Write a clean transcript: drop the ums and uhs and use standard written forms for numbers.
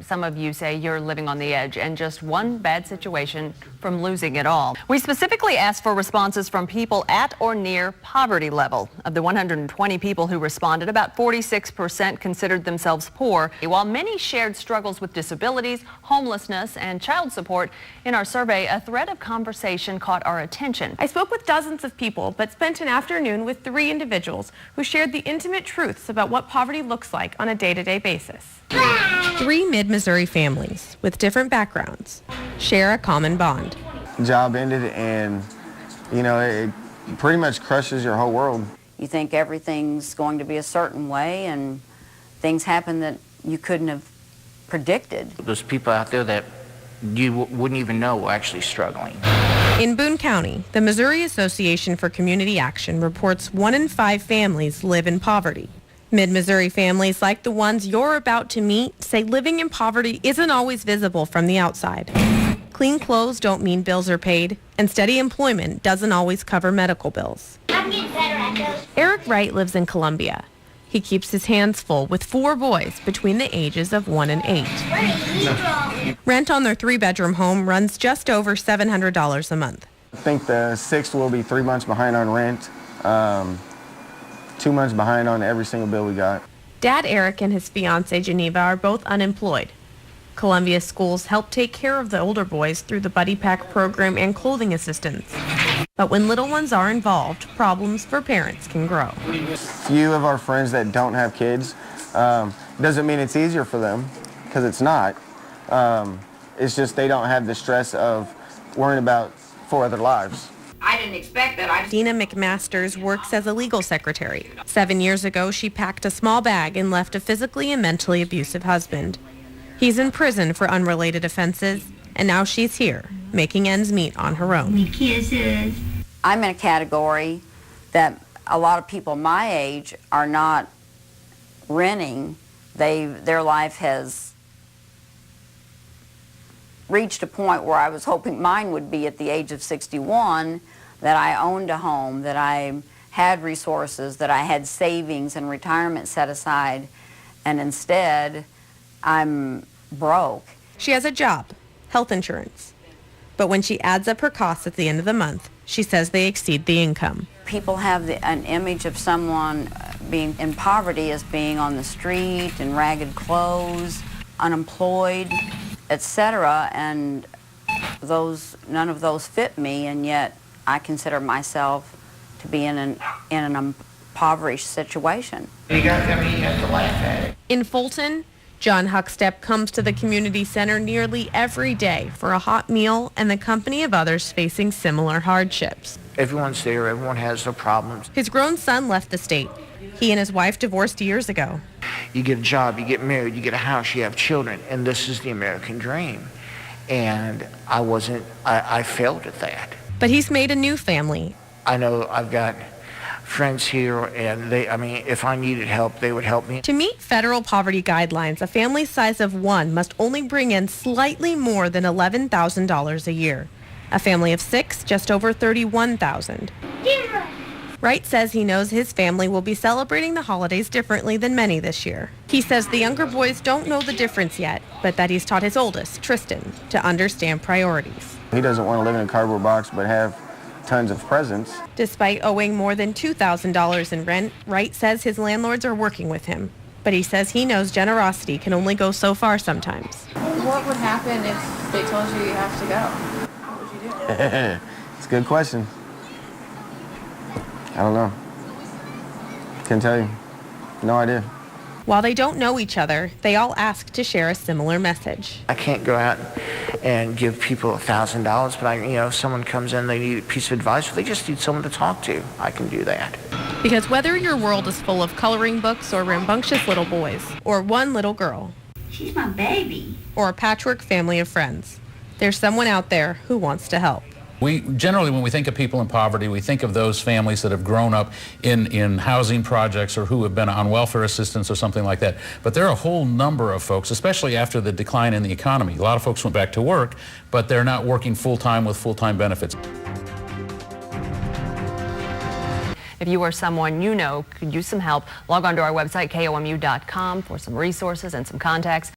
Some of you say you're living on the edge and just one bad situation from losing it all. We specifically asked for responses from people at or near poverty level. Of the 120 people who responded, about 46% considered themselves poor, while many shared struggles with disabilities, homelessness, and child support. In our survey, a thread of conversation caught our attention. I spoke with dozens of people, but spent an afternoon with 3 individuals who shared the intimate truths about what poverty looks like on a day-to-day basis. 3 mid-Missouri families with different backgrounds share a common bond. Job ended, and it pretty much crushes your whole world. You think everything's going to be a certain way, and things happen that you couldn't have predicted. There's people out there that you wouldn't even know were actually struggling. In Boone County, the Missouri Association for Community Action reports 1 in 5 families live in poverty. Mid-Missouri families like the ones you're about to meet say living in poverty isn't always visible from the outside. Clean clothes don't mean bills are paid, and steady employment doesn't always cover medical bills. I'm getting better at those. Eric Wright lives in Columbia. He keeps his hands full with 4 boys between the ages of 1 and 8. Rent on their 3-bedroom home runs just over $700 a month. I think the 6th will be 3 months behind on rent, 2 months behind on every single bill we got. Dad Eric and his fiancée Geneva are both unemployed. Columbia schools help take care of the older boys through the Buddy Pack program and clothing assistance. But when little ones are involved, problems for parents can grow. Few of our friends that don't have kids, doesn't mean it's easier for them, because it's not. It's just they don't have the stress of worrying about 4 other lives. I didn't expect that. Dina McMasters works as a legal secretary. 7 years ago, she packed a small bag and left a physically and mentally abusive husband. He's in prison for unrelated offenses, and now she's here, making ends meet on her own. Kisses. I'm in a category that a lot of people my age are not renting. Their life has reached a point where I was hoping mine would be at the age of 61, that I owned a home, that I had resources, that I had savings and retirement set aside, and instead I'm broke. She has a job, health insurance. But when she adds up her costs at the end of the month, she says they exceed the income. People have an image of someone being in poverty as being on the street in ragged clothes, unemployed, etc., and none of those fit me, and yet I consider myself to be in an impoverished situation. You have to laugh at it. In Fulton, John Huckstep comes to the community center nearly every day for a hot meal and the company of others facing similar hardships. Everyone's there. Everyone has their problems. His grown son left the state. He and his wife divorced years ago. You get a job, you get married, you get a house, you have children, and this is the American dream. And I failed at that. But he's made a new family. I know I've got friends here, and if I needed help, they would help me. To meet federal poverty guidelines, a family size of 1 must only bring in slightly more than $11,000 a year. A family of 6, just over $31,000. Wright says he knows his family will be celebrating the holidays differently than many this year. He says the younger boys don't know the difference yet, but that he's taught his oldest, Tristan, to understand priorities. He doesn't want to live in a cardboard box but have tons of presents. Despite owing more than $2,000 in rent, Wright says his landlords are working with him. But he says he knows generosity can only go so far sometimes. What would happen if they told you have to go? What would you do? It's a good question. I don't know. Can't tell you. No idea. While they don't know each other, they all ask to share a similar message. I can't go out and give people $1,000, but if someone comes in, they need a piece of advice, or they just need someone to talk to, I can do that. Because whether your world is full of coloring books or rambunctious little boys, or one little girl, She's my baby. or a patchwork family of friends, there's someone out there who wants to help. We generally, when we think of people in poverty, we think of those families that have grown up in housing projects or who have been on welfare assistance or something like that. But there are a whole number of folks, especially after the decline in the economy. A lot of folks went back to work, but they're not working full-time with full-time benefits. If you or someone you know could use some help, log on to our website, KOMU.com, for some resources and some contacts.